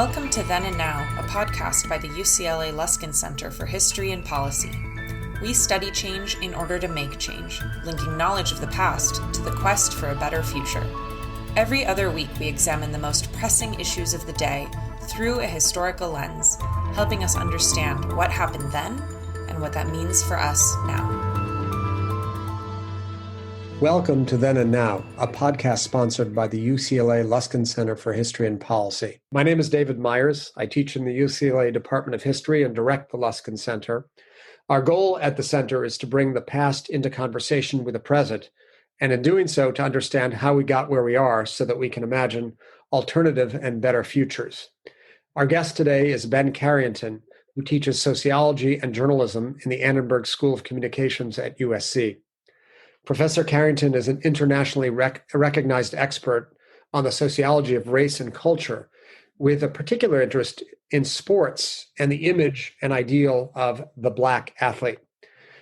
Welcome to Then and Now, a podcast by the UCLA Luskin Center for History and Policy. We study change in order to make change, linking knowledge of the past to the quest for a better future. Every other week, we examine the most pressing issues of the day through a historical lens, helping us understand what happened then and what that means for us now. Welcome to Then and Now, a podcast sponsored by the UCLA Luskin Center for History and Policy. My name is David Myers. I teach in the UCLA Department of History and direct the Luskin Center. Our goal at the center is to bring the past into conversation with the present, and in doing so, to understand how we got where we are so that we can imagine alternative and better futures. Our guest today is Ben Carrington, who teaches sociology and journalism in the Annenberg School of Communications at USC. Professor Carrington is an internationally recognized expert on the sociology of race and culture, with a particular interest in sports and the image and ideal of the Black athlete.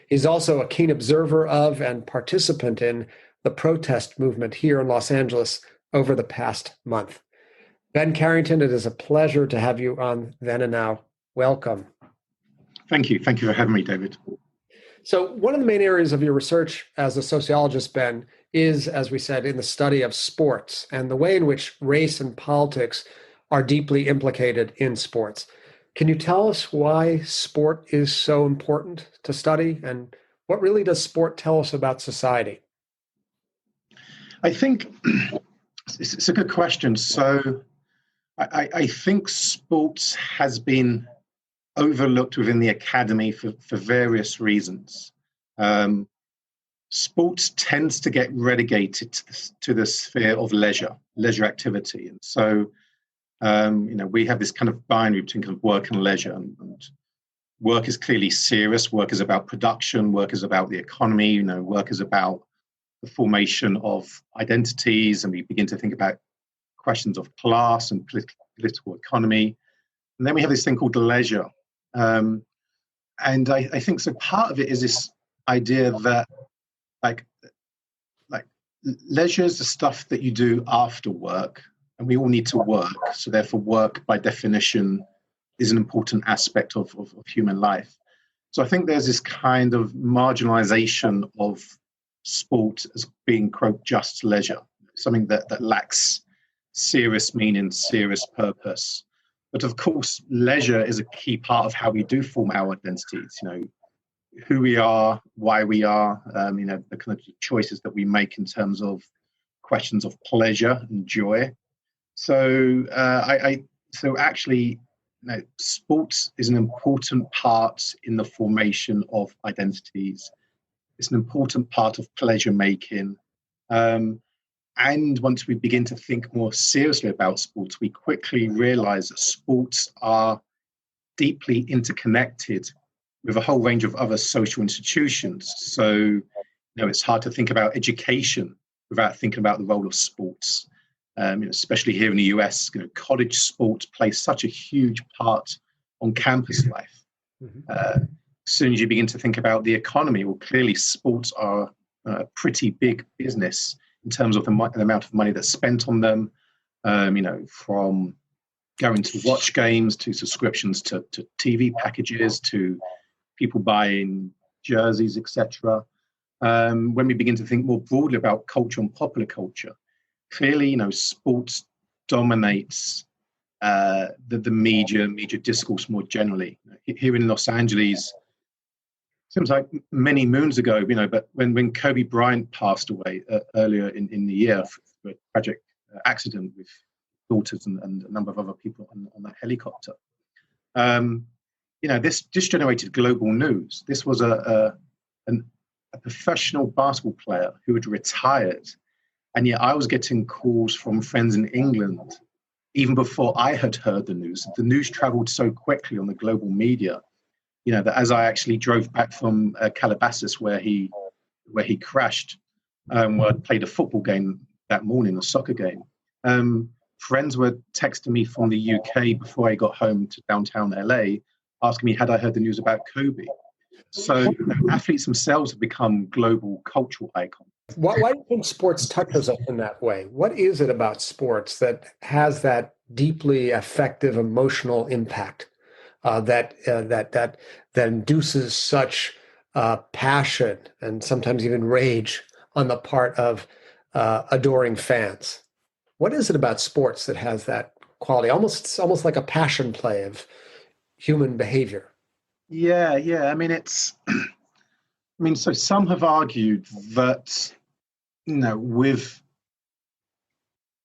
He's also a keen observer of and participant in the protest movement here in Los Angeles over the past month. Ben Carrington, it is a pleasure to have you on Then and Now. Welcome. Thank you. Thank you for having me, David. So one of the main areas of your research as a sociologist, Ben, is, as we said, in the study of sports and the way in which race and politics are deeply implicated in sports. Can you tell us why sport is so important to study, and what really does sport tell us about society? I think it's a good question. So I think sports has been overlooked within the academy for various reasons. Sports tends to get relegated to the sphere of leisure activity. And so, we have this kind of binary between kind of work and leisure. And work is clearly serious. Work is about production. Work is about the economy. Work is about the formation of identities. And we begin to think about questions of class and political economy. And then we have this thing called leisure. And I think so part of it is this idea that like leisure is the stuff that you do after work, and we all need to work. So therefore work by definition is an important aspect of human life. So I think there's this kind of marginalization of sport as being, quote, just leisure, something that lacks serious meaning, serious purpose. But of course, leisure is a key part of how we do form our identities, who we are, why we are, the kind of choices that we make in terms of questions of pleasure and joy. So sports is an important part in the formation of identities. It's an important part of pleasure making. And once we begin to think more seriously about sports, we quickly realize that sports are deeply interconnected with a whole range of other social institutions. So, it's hard to think about education without thinking about the role of sports. Especially here in the US, college sports play such a huge part on campus life. As soon as you begin to think about the economy, well, clearly sports are a pretty big business in terms of the amount of money that's spent on them, from going to watch games to subscriptions to TV packages to people buying jerseys, etc. When we begin to think more broadly about culture and popular culture, clearly, sports dominates the media discourse more generally. Here in Los Angeles, seems like many moons ago, but when Kobe Bryant passed away earlier in the year for a tragic accident with daughters and a number of other people on that helicopter, this generated global news. This was a professional basketball player who had retired, and yet I was getting calls from friends in England even before I had heard the news. The news traveled so quickly on the global media, that as I actually drove back from Calabasas, where he crashed, where I played a football game that morning, a soccer game, friends were texting me from the UK before I got home to downtown LA, asking me, had I heard the news about Kobe? So athletes themselves have become global cultural icons. Why do you think sports touches us in that way? What is it about sports that has that deeply affective emotional impact that induces such passion and sometimes even rage on the part of adoring fans. What is it about sports that has that quality? Almost like a passion play of human behavior. Yeah. I mean, so some have argued that, with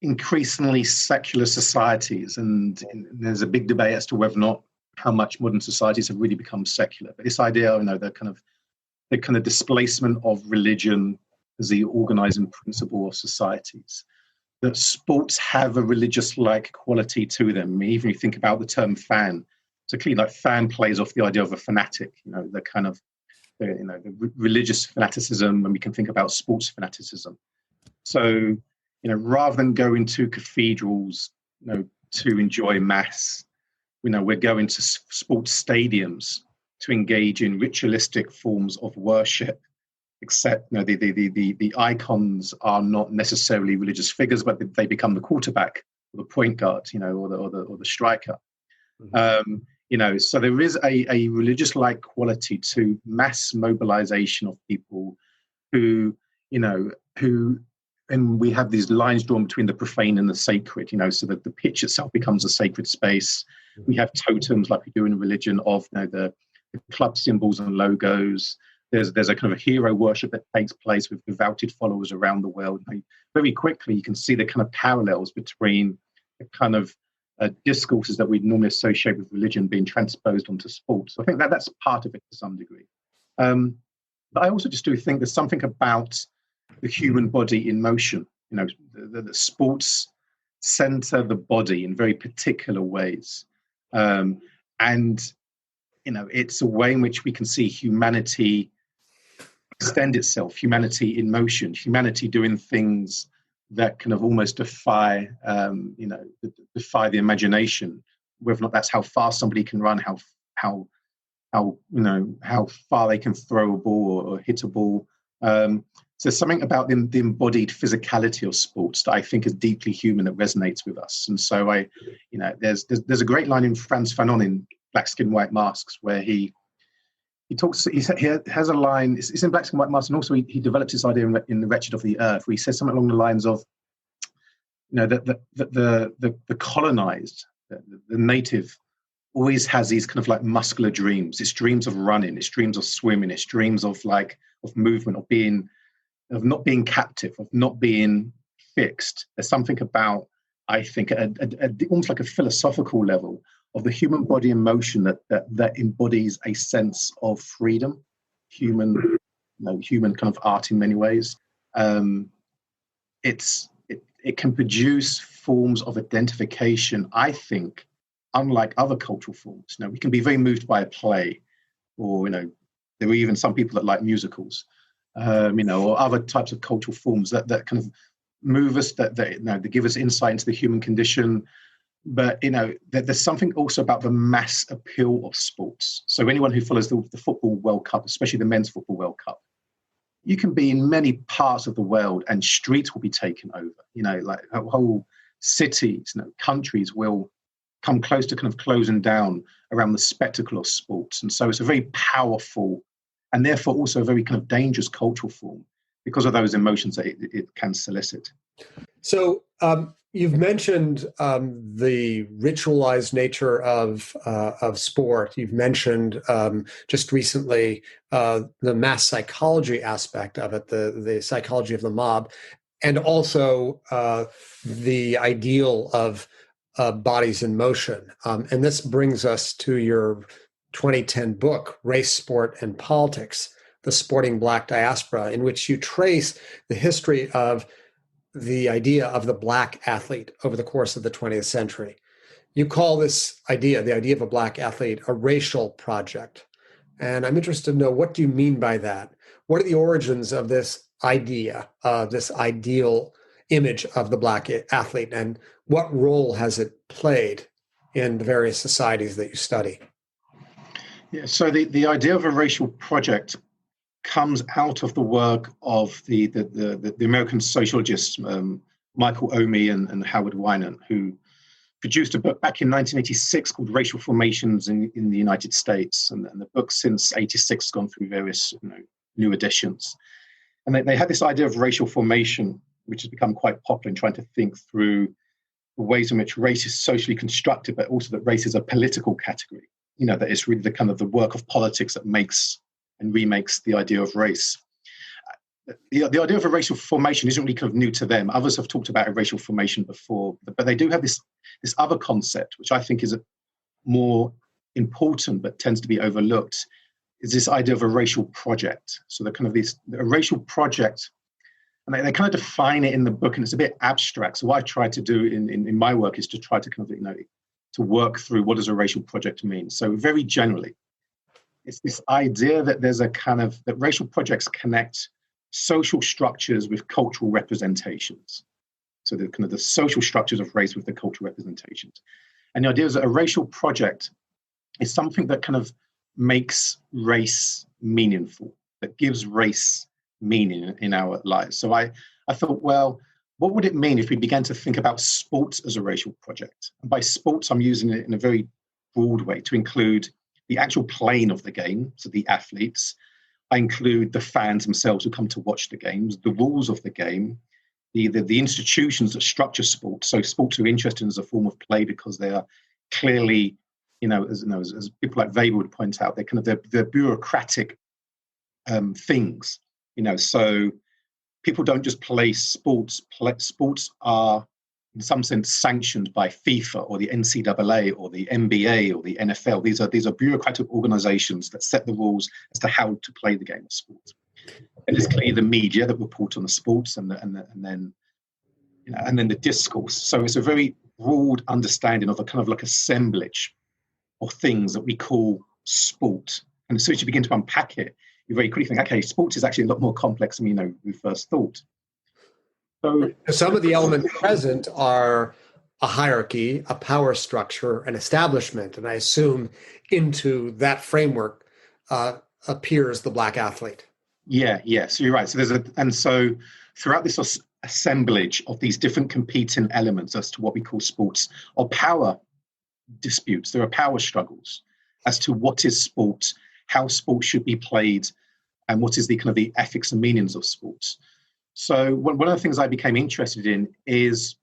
increasingly secular societies, and there's a big debate as to whether or not how much modern societies have really become secular. But this idea, the kind of displacement of religion as the organizing principle of societies, that sports have a religious-like quality to them. I mean, even if you think about the term fan, so clearly, like, fan plays off the idea of a fanatic, the kind of, the religious fanaticism, and we can think about sports fanaticism. So, rather than going to cathedrals, to enjoy mass, we're going to sports stadiums to engage in ritualistic forms of worship. Except, the icons are not necessarily religious figures, but they become the quarterback or the point guard, or the striker. Mm-hmm. So there is a religious-like quality to mass mobilization of people who, and we have these lines drawn between the profane and the sacred, so that the pitch itself becomes a sacred space. Mm-hmm. We have totems like we do in religion of the club symbols and logos. There's a kind of a hero worship that takes place with devoted followers around the world. Very quickly, you can see the kind of parallels between the kind of discourses that we'd normally associate with religion being transposed onto sports. So I think that's part of it to some degree. But I also just do think there's something about the human body in motion. The sports center the body in very particular ways. And, it's a way in which we can see humanity extend itself, humanity in motion, humanity doing things that kind of almost defy the imagination, whether or not that's how fast somebody can run, how far they can throw a ball or hit a ball. So something about the embodied physicality of sports that I think is deeply human, that resonates with us. And so there's a great line in Frantz Fanon in Black Skin, White Masks, where he has a line, it's in Black Skin, White Masks, and also he develops this idea in The Wretched of the Earth, where he says something along the lines of, that the colonized, the native, always has these kind of like muscular dreams. It's dreams of running, it's dreams of swimming, it's dreams of movement, of not being captive, of not being fixed. There's something about, I think, almost like a philosophical level of the human body in motion that embodies a sense of freedom, human kind of art in many ways. It can produce forms of identification, I think, unlike other cultural forms. We can be very moved by a play, or there are even some people that like musicals, or other types of cultural forms that kind of move us, that give us insight into the human condition. But there's something also about the mass appeal of sports. So anyone who follows the Football World Cup, especially the Men's Football World Cup, you can be in many parts of the world and streets will be taken over. Like whole cities, countries will come close to kind of closing down around the spectacle of sports. And so it's a very powerful and therefore also a very kind of dangerous cultural form because of those emotions that it can solicit. So you've mentioned the ritualized nature of sport. You've mentioned just recently the mass psychology aspect of it, the psychology of the mob, and also the ideal of bodies in motion. And this brings us to your 2010 book, Race, Sport, and Politics, The Sporting Black Diaspora, in which you trace the history of the idea of the Black athlete over the course of the 20th century. You call this idea, the idea of a Black athlete, a racial project. And I'm interested to know, what do you mean by that? What are the origins of this idea, this ideal image of the Black athlete, and what role has it played in the various societies that you study? Yeah, so the idea of a racial project comes out of the work of the American sociologists Michael Omi and Howard Winant, who produced a book back in 1986 called Racial Formations in the United States. And the book since 86 has gone through various new editions. And they had this idea of racial formation, which has become quite popular in trying to think through the ways in which race is socially constructed, but also that race is a political category. That it's really the kind of the work of politics that makes and remakes the idea of race. The idea of a racial formation isn't really kind of new to them. Others have talked about a racial formation before, but they do have this other concept, which I think is more important but tends to be overlooked, is this idea of a racial project. So a racial project, and they kind of define it in the book, and it's a bit abstract. So what I try to do in my work is to try to kind of to work through what does a racial project mean. So very generally, it's this idea that there's that racial projects connect social structures with cultural representations. So the kind of the social structures of race with the cultural representations. And the idea is that a racial project is something that kind of makes race meaningful, that gives race meaning in our lives. So I thought, well, what would it mean if we began to think about sports as a racial project? And by sports, I'm using it in a very broad way to include the actual playing of the game, so the athletes. I include the fans themselves who come to watch the games, the rules of the game, the institutions that structure sports. So sports are interested as a form of play because they are clearly, as people like Weber would point out, they're bureaucratic things. So people don't just play sports. Sports are, in some sense, sanctioned by FIFA or the NCAA or the NBA or the NFL. These are bureaucratic organizations that set the rules as to how to play the game of sport. And it's clearly the media that report on the sports and then the discourse. So it's a very broad understanding of a kind of like assemblage of things that we call sport. And as soon as you begin to unpack it, you very quickly think, okay, sports is actually a lot more complex than we first thought. So some of the elements present are a hierarchy, a power structure, an establishment, and I assume into that framework appears the Black athlete. Yeah. So you're right. So throughout this assemblage of these different competing elements as to what we call sports, or power disputes, there are power struggles as to what is sport, how sport should be played, and what is the kind of the ethics and meanings of sports. So one of the things I became interested in is,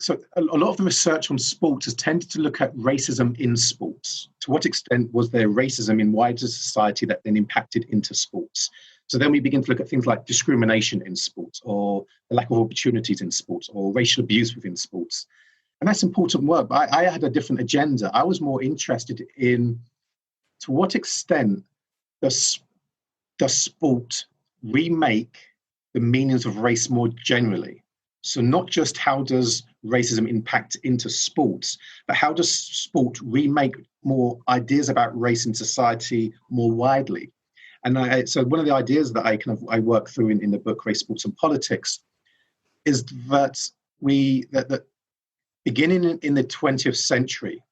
so a lot of the research on sports has tended to look at racism in sports. To what extent was there racism in wider society that then impacted into sports? So then we begin to look at things like discrimination in sports, or the lack of opportunities in sports, or racial abuse within sports. And that's important work, but I had a different agenda. I was more interested in, to what extent does sport remake the meanings of race more generally? So not just how does racism impact into sports, but how does sport remake more ideas about race in society more widely? And so one of the ideas that I work through in the book Race, Sports and Politics is that that beginning in the 20th century,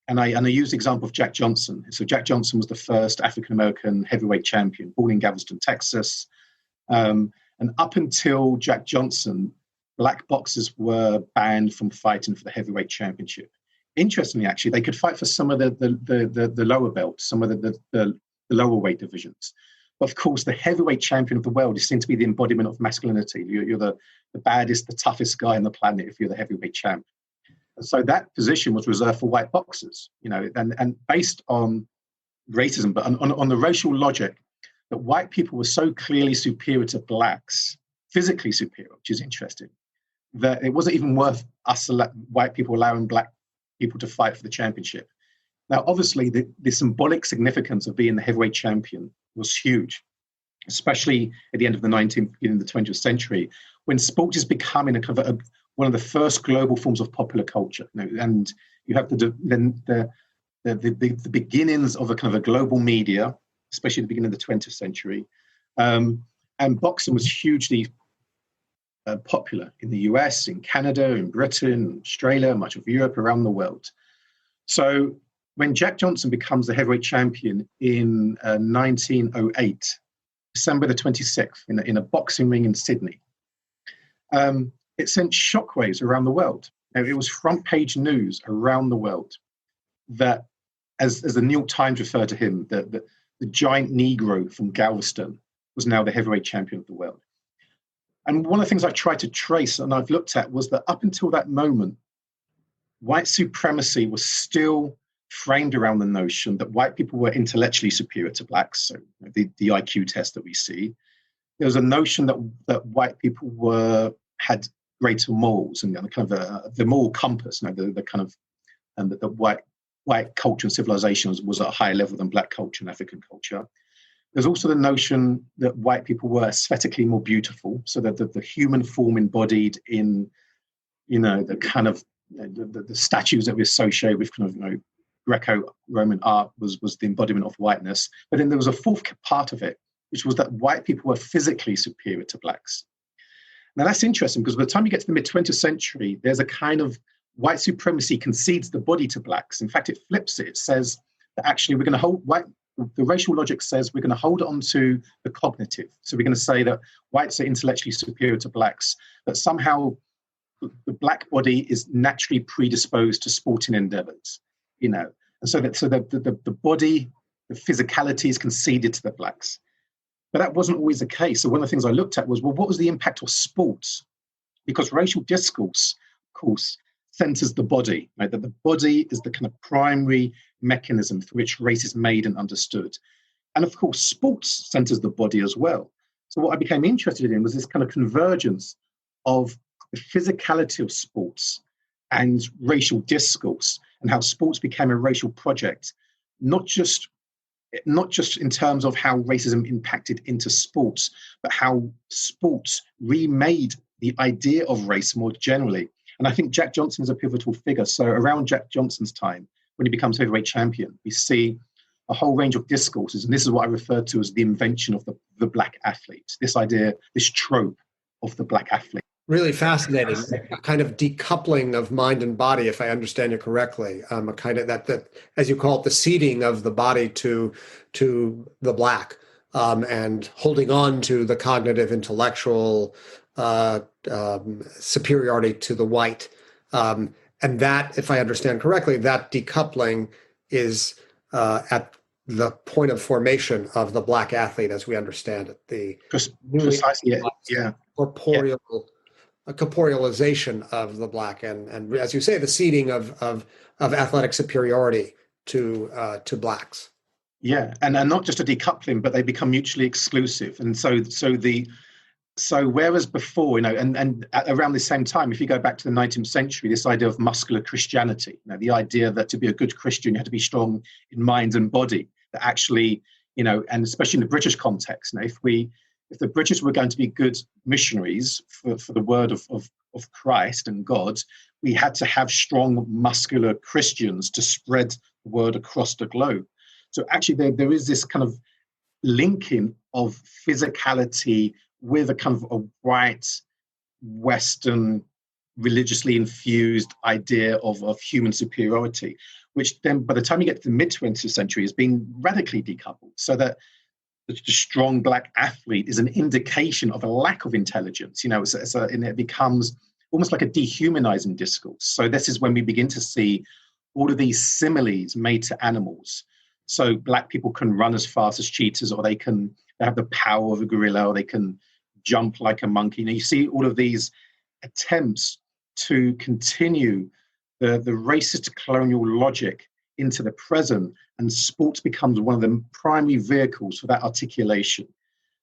and I use the example of Jack Johnson. So Jack Johnson was the first African-American heavyweight champion, born in Galveston, Texas. And up until Jack Johnson, black boxers were banned from fighting for the heavyweight championship. Interestingly, actually, they could fight for some of the lower belts, some of the lower weight divisions. But of course, the heavyweight champion of the world is seen to be the embodiment of masculinity. You're the baddest, the toughest guy on the planet if you're the heavyweight champ. And so that position was reserved for white boxers, and based on racism, but on the racial logic that white people were so clearly superior to blacks, physically superior, which is interesting, that it wasn't even worth us white people allowing black people to fight for the championship. Now, obviously, the symbolic significance of being the heavyweight champion was huge, especially at the end of the 19th, beginning of the 20th century, when sport is becoming one of the first global forms of popular culture. And you have the beginnings of a kind of a global media, especially at the beginning of the 20th century. And boxing was hugely popular in the US, in Canada, in Britain, Australia, much of Europe, around the world. So when Jack Johnson becomes the heavyweight champion in 1908, December the 26th, in a boxing ring in Sydney, it sent shockwaves around the world. And it was front page news around the world that, as the New York Times referred to him, that the giant Negro from Galveston was now the heavyweight champion of the world. And one of the things I tried to trace and I've looked at was that up until that moment, white supremacy was still framed around the notion that white people were intellectually superior to blacks. So the IQ test that we see, there was a notion that white people had greater morals and kind of the moral compass, the kind of, and that the white culture and civilization was at a higher level than black culture and African culture. There's also the notion that white people were aesthetically more beautiful, so that the human form embodied in, the kind of the statues that we associate with kind of Greco-Roman art was the embodiment of whiteness. But then there was a fourth part of it, which was that white people were physically superior to blacks. Now that's interesting because by the time you get to the mid-20th century, there's a kind of white supremacy concedes the body to blacks. In fact, it flips it. It says that actually we're going to hold the racial logic says we're going to hold on to the cognitive. So we're going to say that whites are intellectually superior to blacks, that somehow the black body is naturally predisposed to sporting endeavors, and so that the body, the physicality is conceded to the blacks. But that wasn't always the case. So one of the things I looked at was, well, what was the impact of sports? Because racial discourse, of course, centers the body, right? That the body is the kind of primary mechanism through which race is made and understood. And of course, sports centers the body as well. So what I became interested in was this kind of convergence of the physicality of sports and racial discourse, and how sports became a racial project, not just in terms of how racism impacted into sports, but how sports remade the idea of race more generally. And I think Jack Johnson is a pivotal figure. So around Jack Johnson's time, when he becomes heavyweight champion, we see a whole range of discourses. And this is what I refer to as the invention of the black athlete, this idea, this trope of the black athlete. Really fascinating, a kind of decoupling of mind and body, if I understand you correctly, a kind of that, as you call it, the ceding of the body to the black, and holding on to the cognitive, intellectual superiority to the white. And that, if I understand correctly, that decoupling is at the point of formation of the black athlete, as we understand it. The precisely, yeah. Corporeal. A corporealization of the black, and as you say, the ceding of athletic superiority to blacks. Yeah, and not just a decoupling, but they become mutually exclusive. And so whereas before, and around the same time, if you go back to the 19th century, this idea of muscular Christianity, the idea that to be a good Christian, you had to be strong in mind and body. That actually, and especially in the British context, if the British were going to be good missionaries for the word of Christ and God, we had to have strong, muscular Christians to spread the word across the globe. So actually there is this kind of linking of physicality with a kind of a white, Western, religiously infused idea of human superiority, which then by the time you get to the mid-20th century has been radically decoupled, so that the strong black athlete is an indication of a lack of intelligence. And it becomes almost like a dehumanizing discourse. So this is when we begin to see all of these similes made to animals. So black people can run as fast as cheetahs, or they have the power of a gorilla, or they can jump like a monkey. You see all of these attempts to continue the racist colonial logic into the present, and sports becomes one of the primary vehicles for that articulation.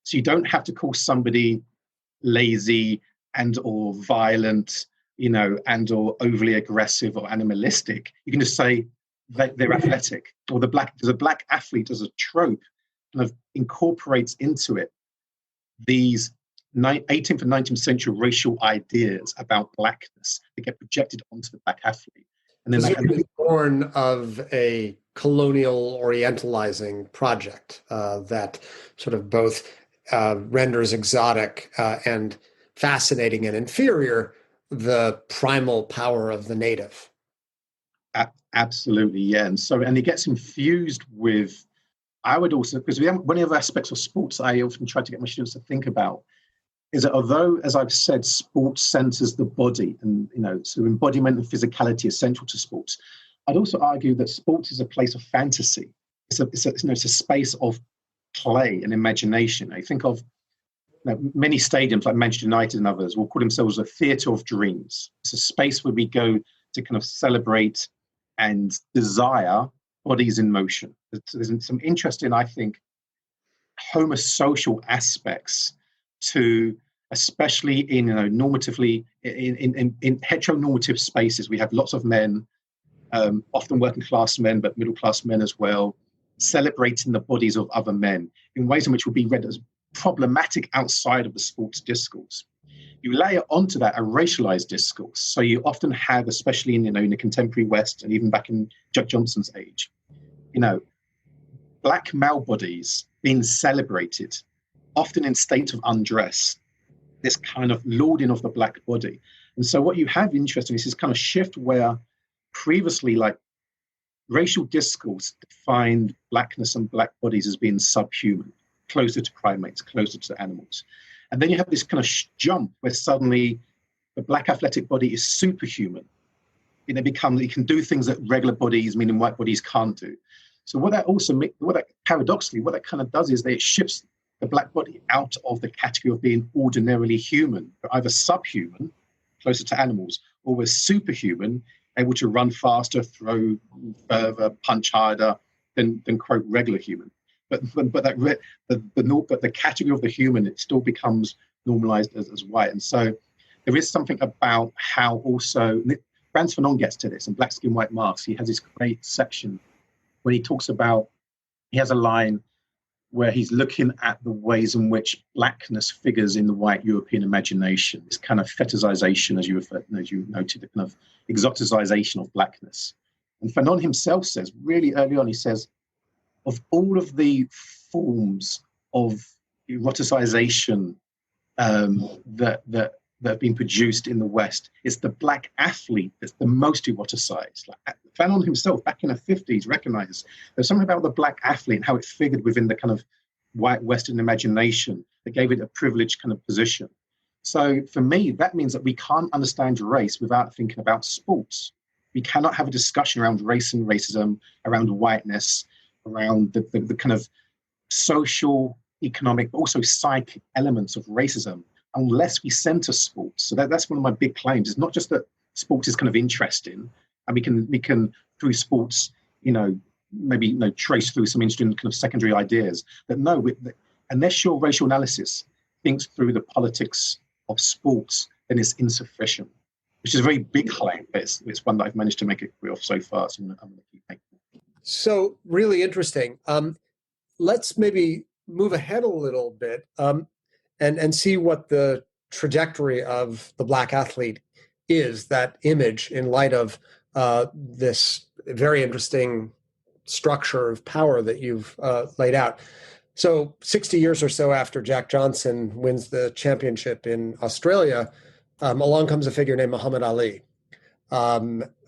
So you don't have to call somebody lazy and or violent, and or overly aggressive or animalistic. You can just say that they're athletic, or the black athlete as a trope kind of incorporates into it these 18th and 19th century racial ideas about blackness that get projected onto the black athlete. And then it was born of a colonial orientalizing project that sort of both renders exotic and fascinating and inferior the primal power of the native. Absolutely, yeah. And it gets infused with, I would also, because one of the aspects of sports I often try to get my students to think about is that although, as I've said, sports centers the body, and so embodiment and physicality is central to sports, I'd also argue that sports is a place of fantasy. It's a space of play and imagination. I think of many stadiums like Manchester United and others will call themselves a theatre of dreams. It's a space where we go to kind of celebrate and desire bodies in motion. There's some interesting, I think, homosocial aspects to, especially in normatively in heteronormative spaces. We have lots of men, often working class men, but middle class men as well, celebrating the bodies of other men in ways in which would be read as problematic outside of the sports discourse. You layer onto that a racialized discourse. So you often have, especially in the contemporary West and even back in Jack Johnson's age, black male bodies being celebrated, often in state of undress, this kind of lauding of the black body. And so what you have interesting is this kind of shift where previously, like, racial discourse defined blackness and black bodies as being subhuman, closer to primates, closer to animals. And then you have this kind of jump where suddenly the black athletic body is superhuman. It can do things that regular bodies, meaning white bodies, can't do. So paradoxically, what that kind of does is that it shifts the black body out of the category of being ordinarily human, or either subhuman, closer to animals, or we're superhuman, able to run faster, throw further, punch harder than quote regular human. But the category of the human, it still becomes normalized as white. And so there is something about how also Frantz Fanon gets to this in Black Skin, White Masks. He has this great section when he talks about, he has a line where he's looking at the ways in which blackness figures in the white European imagination, this kind of fetishization, as you noted, the kind of exoticization of blackness. And Fanon himself says, really early on, he says, of all of the forms of eroticization that have been produced in the West, it's the black athlete that's the most eroticized. Like, Fanon himself, back in the 50s, recognized there's something about the black athlete and how it figured within the kind of white Western imagination that gave it a privileged kind of position. So for me, that means that we can't understand race without thinking about sports. We cannot have a discussion around race and racism, around whiteness, around the kind of social, economic, but also psychic elements of racism, unless we center sports. So that's one of my big claims. It's not just that sports is kind of interesting, and we can through sports, maybe trace through some interesting kind of secondary ideas. But no, unless your racial analysis thinks through the politics of sports, then it's insufficient. Which is a very big claim, but it's one that I've managed to make it real so far. So I'm going to keep making it. So really interesting. Let's maybe move ahead a little bit and see what the trajectory of the black athlete is, that image in light of this very interesting structure of power that you've laid out. So 60 years or so after Jack Johnson wins the championship in Australia, along comes a figure named Muhammed Ali,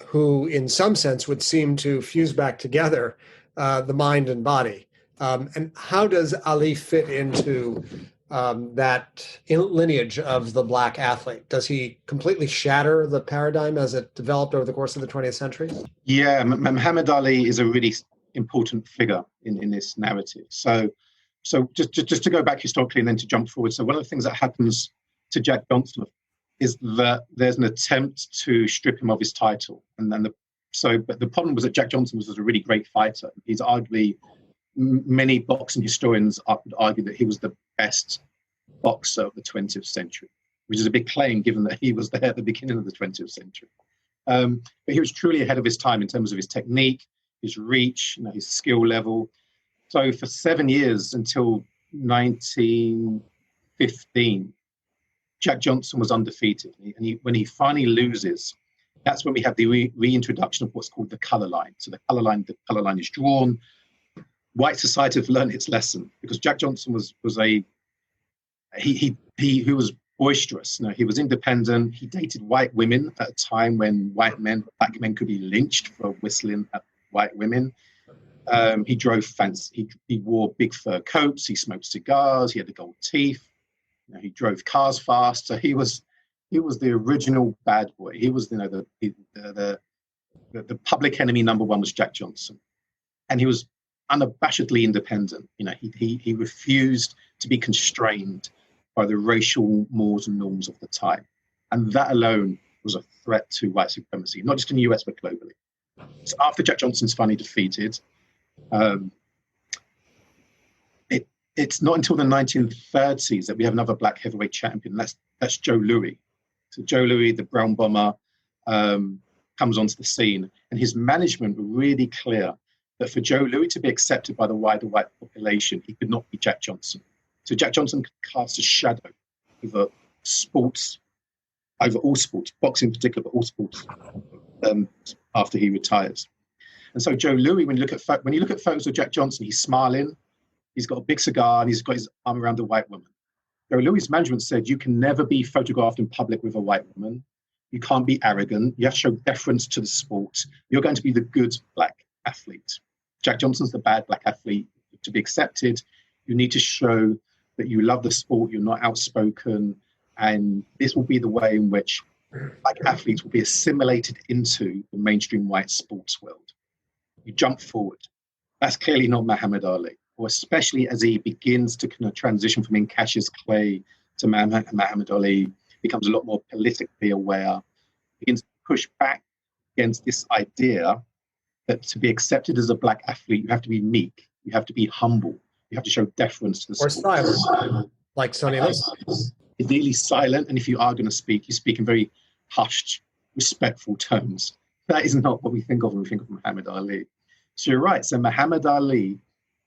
who in some sense would seem to fuse back together the mind and body. And how does Ali fit into that lineage of the black athlete? Does he completely shatter the paradigm as it developed over the course of the 20th century? Yeah, Muhammad Ali is a really important figure in this narrative. So just to go back historically and then to jump forward. So one of the things that happens to Jack Johnson is that there's an attempt to strip him of his title. But the problem was that Jack Johnson was a really great fighter. He's arguably, many boxing historians would argue that he was the best boxer of the 20th century, which is a big claim given that he was there at the beginning of the 20th century. But he was truly ahead of his time in terms of his technique, his reach, his skill level. So for 7 years until 1915, Jack Johnson was undefeated. And when he finally loses, that's when we have the reintroduction of what's called the color line. So the color line is drawn. White society have learned its lesson because Jack Johnson was was boisterous. He was independent. He dated white women at a time when black men could be lynched for whistling at white women. He drove fancy. He wore big fur coats. He smoked cigars. He had the gold teeth. He drove cars fast. So he was the original bad boy. He was, the public enemy number one was Jack Johnson, and he was unabashedly independent. He refused to be constrained by the racial mores and norms of the time, and that alone was a threat to white supremacy, not just in the US but globally. So after Jack Johnson's finally defeated, it's not until the 1930s that we have another black heavyweight champion. That's Joe Louis. So Joe Louis, the brown bomber, comes onto the scene, and his management were really clear that for Joe Louis to be accepted by the wider white population, he could not be Jack Johnson. So Jack Johnson could cast a shadow over sports, over all sports, boxing in particular, but all sports, after he retires. And so Joe Louis, when you look at photos of Jack Johnson, he's smiling, he's got a big cigar, and he's got his arm around a white woman. Joe Louis' management said, you can never be photographed in public with a white woman. You can't be arrogant. You have to show deference to the sport. You're going to be the good black athlete. Jack Johnson's the bad black athlete. To be accepted, you need to show that you love the sport, you're not outspoken, and this will be the way in which black athletes will be assimilated into the mainstream white sports world. You jump forward. That's clearly not Muhammad Ali, or especially as he begins to kind of transition from being Cassius Clay to Muhammad Ali, becomes a lot more politically aware, begins to push back against this idea that to be accepted as a black athlete, you have to be meek, you have to be humble, you have to show deference to the sport. Or silent, like Sonny Liston. Ideally silent, and if you are going to speak, you speak in very hushed, respectful tones. That is not what we think of when we think of Muhammad Ali. So you're right. So Muhammad Ali,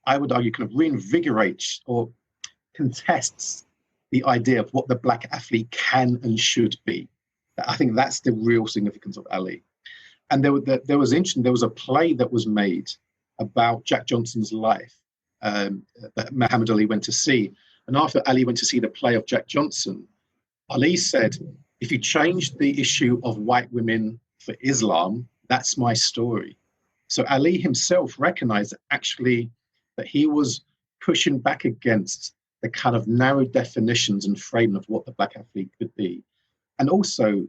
I would argue, kind of reinvigorates or contests the idea of what the black athlete can and should be. I think that's the real significance of Ali. And there was a play that was made about Jack Johnson's life that Muhammad Ali went to see. And after Ali went to see the play of Jack Johnson, Ali said, if you change the issue of white women for Islam, that's my story. So Ali himself recognized that he was pushing back against the kind of narrow definitions and frame of what the black athlete could be. And also,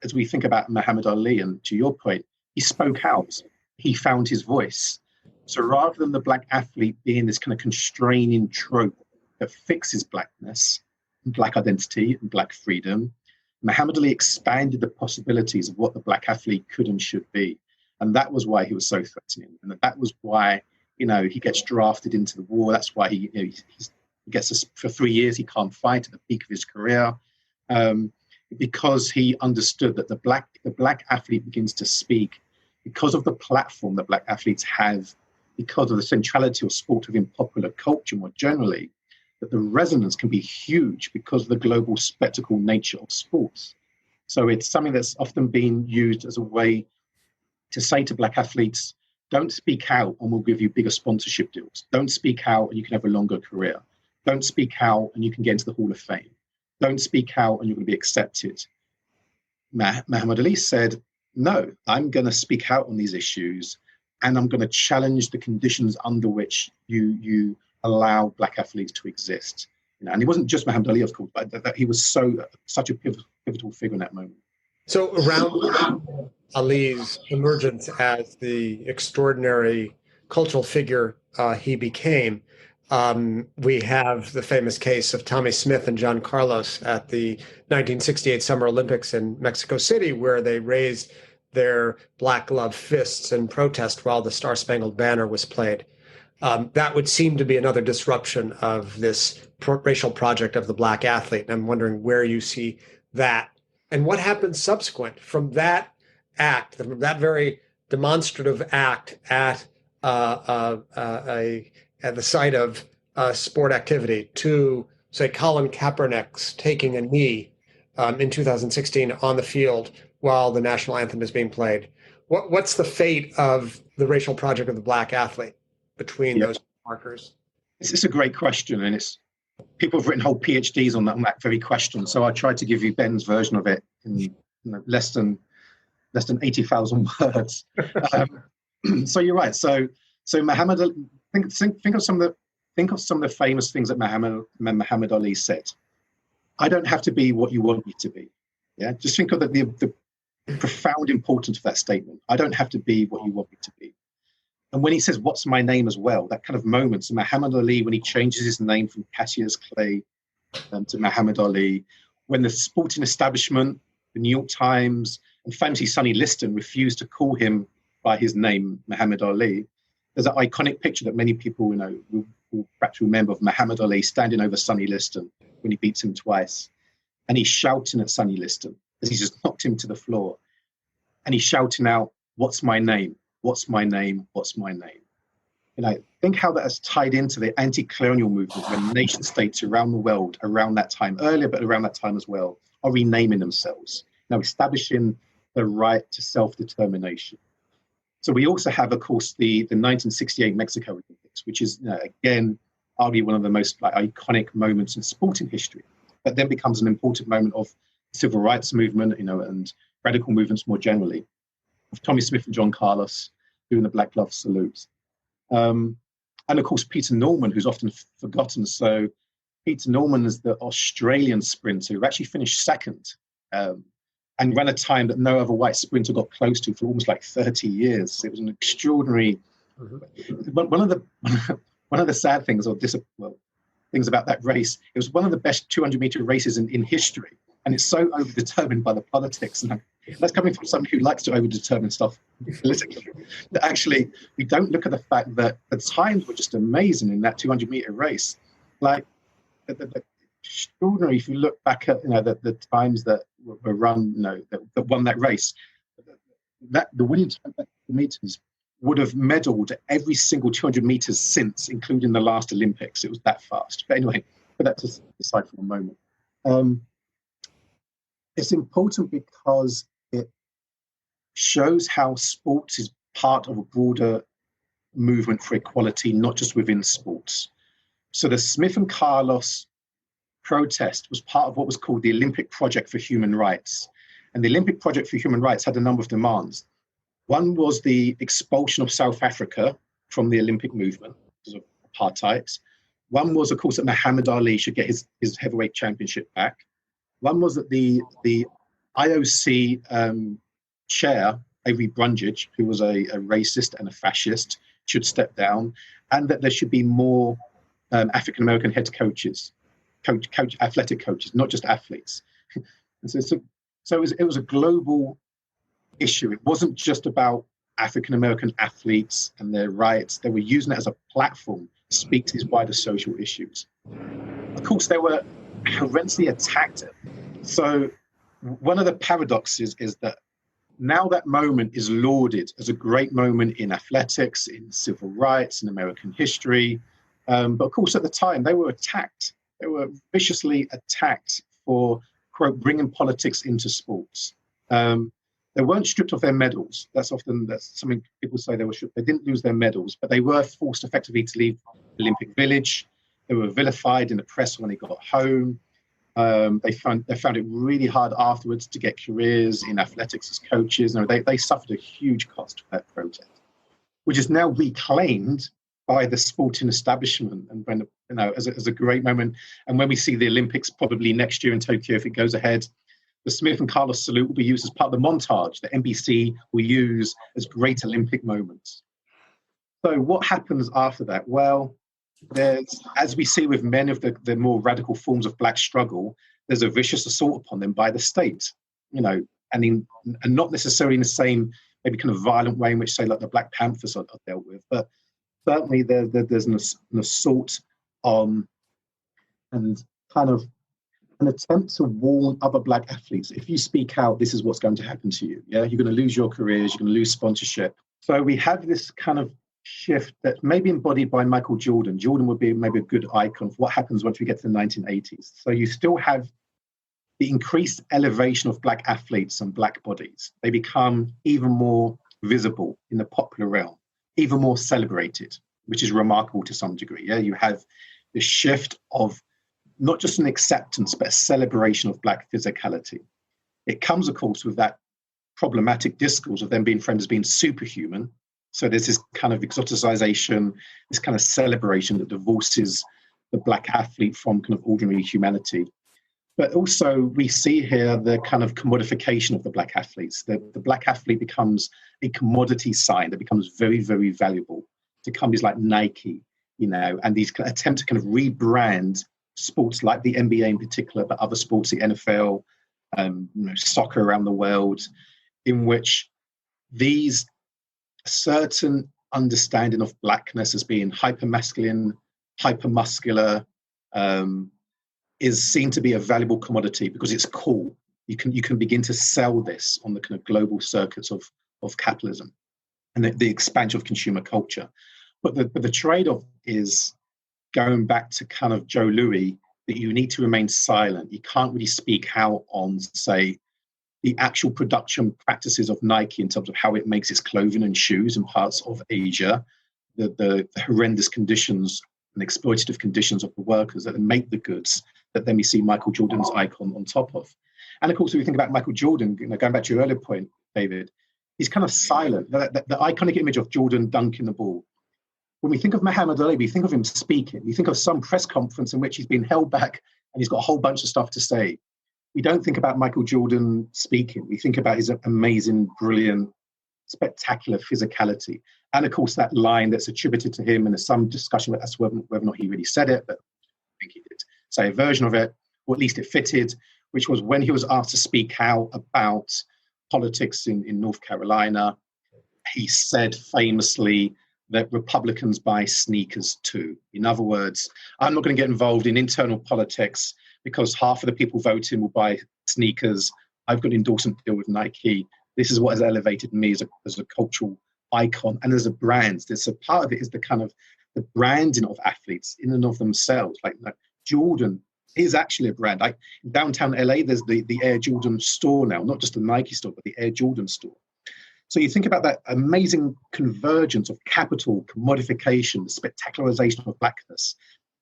as we think about Muhammad Ali, and to your point, he spoke out, he found his voice. So rather than the black athlete being this kind of constraining trope that fixes blackness, and black identity and black freedom, Muhammad Ali expanded the possibilities of what the black athlete could and should be. And that was why he was so threatening. And that was why, he gets drafted into the war. That's why he gets us for 3 years. He can't fight at the peak of his career. Because he understood that the black athlete begins to speak because of the platform that black athletes have, because of the centrality of sport within popular culture more generally, that the resonance can be huge because of the global spectacle nature of sports. So it's something that's often been used as a way to say to black athletes, don't speak out and we'll give you bigger sponsorship deals. Don't speak out and you can have a longer career. Don't speak out and you can get into the Hall of Fame. Don't speak out and you're going to be accepted. Muhammad Ali said, no, I'm going to speak out on these issues and I'm going to challenge the conditions under which you allow black athletes to exist. And he wasn't just Muhammad Ali, of course, but that he was such a pivotal figure in that moment. So around Ali's emergence as the extraordinary cultural figure he became, we have the famous case of Tommie Smith and John Carlos at the 1968 Summer Olympics in Mexico City, where they raised their black gloved fists in protest while the Star Spangled Banner was played. That would seem to be another disruption of this racial project of the black athlete. And I'm wondering where you see that and what happened subsequent from that act, from that very demonstrative act at the site of sport activity to, say, Colin Kaepernick's taking a knee in 2016 on the field while the national anthem is being played. What's the fate of the racial project of the black athlete between those markers? It's a great question, and people have written whole PhDs on that very question. So I tried to give you Ben's version of it in less than 80,000 words. So you're right. So Muhammad Ali, think of some of the famous things that Muhammad Ali said. I don't have to be what you want me to be. Yeah, just think of the profound importance of that statement. I don't have to be what you want me to be. And when he says, what's my name as well, that kind of moment. So Muhammad Ali, when he changes his name from Cassius Clay to Muhammad Ali, when the sporting establishment, the New York Times, and famously Sonny Liston refused to call him by his name, Muhammad Ali, there's an iconic picture that many people will perhaps remember of Muhammad Ali standing over Sonny Liston when he beats him twice. And he's shouting at Sonny Liston as he just knocked him to the floor. And he's shouting out, what's my name? What's my name? What's my name? Think how that has tied into the anti-colonial movement when nation states around the world, around that time, earlier, but around that time as well, are renaming themselves, establishing the right to self-determination. So we also have, of course, the 1968 Mexico Olympics, which is, again, arguably one of the most iconic moments in sporting history, but then becomes an important moment of the civil rights movement, and radical movements more generally, of Tommie Smith and John Carlos doing the Black Glove salute. And of course, Peter Norman, who's often forgotten. So Peter Norman is the Australian sprinter who actually finished second and ran a time that no other white sprinter got close to for almost 30 years. It was an extraordinary. One of the sad things, things about that race, it was one of the best 200-meter races in history. And it's so overdetermined by the politics. And that's coming from someone who likes to overdetermine stuff politically. That actually, we don't look at the fact that the times were just amazing in that 200-meter race. The extraordinary, if you look back at the times that were run, that won that race, that the winning meters would have medaled every single 200 meters since, including the last Olympics. It was that fast. But anyway, put that aside for a moment. It's important because it shows how sports is part of a broader movement for equality, not just within sports. So the Smith and Carlos protest was part of what was called the Olympic Project for Human Rights. And the Olympic Project for Human Rights had a number of demands. One was the expulsion of South Africa from the Olympic movement because of apartheid. One was, of course, that Muhammad Ali should get his heavyweight championship back. One was that the IOC chair, Avery Brundage, who was a racist and a fascist, should step down, and that there should be more African-American head coaches, athletic coaches, not just athletes. And so it was a global issue. It wasn't just about African-American athletes and their rights. They were using it as a platform to speak to these wider social issues. Of course, they were horrendously attacked. So one of the paradoxes is that now that moment is lauded as a great moment in athletics, in civil rights, in American history. But of course, at the time, they were attacked. They were viciously attacked for, quote, bringing politics into sports. They weren't stripped of their medals. That's something people say they were stripped. They didn't lose their medals, but they were forced effectively to leave the Olympic Village. They were vilified in the press when they got home. They found it really hard afterwards to get careers in athletics as coaches. They suffered a huge cost for that protest, which is now reclaimed by the sporting establishment and when as a great moment. And when we see the Olympics probably next year in Tokyo, if it goes ahead, the Smith and Carlos salute will be used as part of the montage that NBC will use as great Olympic moments. So what happens after that? Well, there's, as we see with many of the more radical forms of Black struggle, there's a vicious assault upon them by the state, and not necessarily in the same maybe kind of violent way in which, say, like the Black Panthers are dealt with, but certainly there's an assault on and kind of an attempt to warn other Black athletes. If you speak out, this is what's going to happen to you. Yeah, you're going to lose your careers, you're going to lose sponsorship. So we have this kind of shift that may be embodied by Michael Jordan. Jordan would be maybe a good icon for what happens once we get to the 1980s. So you still have the increased elevation of Black athletes and Black bodies. They become even more visible in the popular realm, even more celebrated, which is remarkable to some degree. Yeah, you have the shift of not just an acceptance, but a celebration of Black physicality. It comes, of course, with that problematic discourse of them being framed as being superhuman. So there's this kind of exoticization, this kind of celebration that divorces the Black athlete from kind of ordinary humanity. But also we see here the kind of commodification of the black athletes. The black athlete becomes a commodity sign that becomes very, very valuable to companies like Nike, and these attempt to kind of rebrand sports like the NBA in particular, but other sports, the NFL, soccer around the world, in which these certain understanding of blackness as being hypermasculine, hypermuscular, is seen to be a valuable commodity because it's cool. You can begin to sell this on the kind of global circuits of capitalism and the expansion of consumer culture. But the trade-off is going back to kind of Joe Louis, that you need to remain silent. You can't really speak out on, say, the actual production practices of Nike in terms of how it makes its clothing and shoes in parts of Asia, the horrendous conditions and exploitative conditions of the workers that make the goods that then we see Michael Jordan's icon on top of. And of course, if we think about Michael Jordan, going back to your earlier point, David, he's kind of silent. The iconic image of Jordan dunking the ball. When we think of Muhammed Ali, we think of him speaking. We think of some press conference in which he's been held back and he's got a whole bunch of stuff to say. We don't think about Michael Jordan speaking. We think about his amazing, brilliant, spectacular physicality. And of course, that line that's attributed to him, and there's some discussion as to whether or not he really said it, but I think he did say a version of it, or at least it fitted, which was when he was asked to speak out about politics in North Carolina, he said famously that Republicans buy sneakers too. In other words, I'm not going to get involved in internal politics because half of the people voting will buy sneakers. I've got an endorsement deal with Nike. This is what has elevated me as a cultural icon and as a brand. There's a part of it is the kind of the branding of athletes in and of themselves. Like Jordan is actually a brand. Like in downtown LA, there's the Air Jordan store now, not just the Nike store, but the Air Jordan store. So you think about that amazing convergence of capital, commodification, the spectacularization of blackness,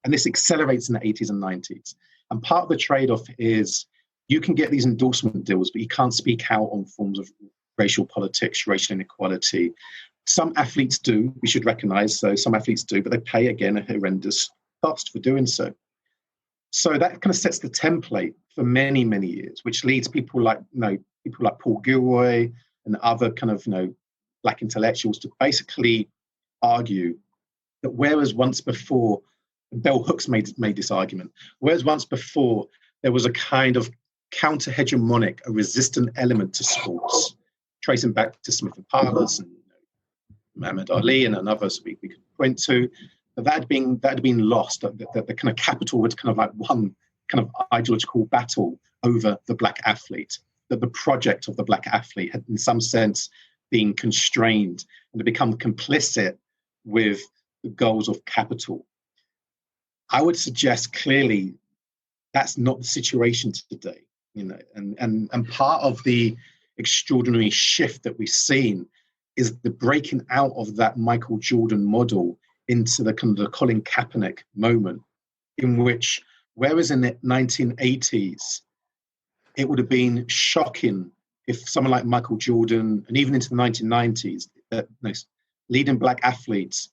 and this accelerates in the 80s and 90s. And part of the trade-off is you can get these endorsement deals, but you can't speak out on forms of racial politics, racial inequality. Some athletes do, we should recognize, so some athletes do, but they pay, again, a horrendous cost for doing so. So that kind of sets the template for many, many years, which leads people like Paul Gilroy and other kind of, black intellectuals to basically argue that whereas once before, Bell Hooks made this argument, whereas once before there was a kind of counter-hegemonic, a resistant element to sports, tracing back to Smith and Parlors and Muhammad Ali and others we could point to, that had been lost, that the kind of capital had kind of like won kind of ideological battle over the black athlete, that the project of the black athlete had in some sense been constrained and had become complicit with the goals of capital. I would suggest clearly that's not the situation today, and part of the extraordinary shift that we've seen is the breaking out of that Michael Jordan model into the kind of the Colin Kaepernick moment, in which, whereas in the 1980s, it would have been shocking if someone like Michael Jordan, and even into the 1990s, leading black athletes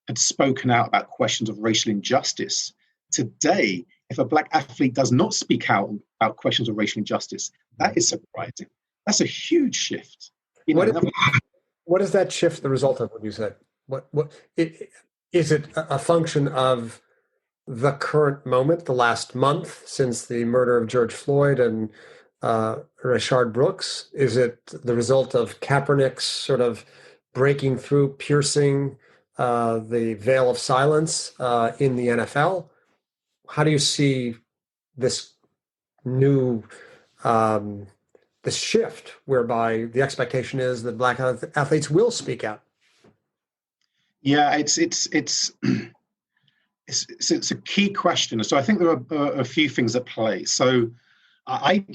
had spoken out about questions of racial injustice. Today, if a black athlete does not speak out about questions of racial injustice, that is surprising. That's a huge shift. What is that shift the result of, would you say? Is it a function of the current moment, the last month since the murder of George Floyd and Rayshard Brooks? Is it the result of Kaepernick's sort of breaking through, piercing the veil of silence in the NFL? How do you see this new this shift whereby the expectation is that black athletes will speak out? Yeah, it's a key question. So I think there are a few things at play. So I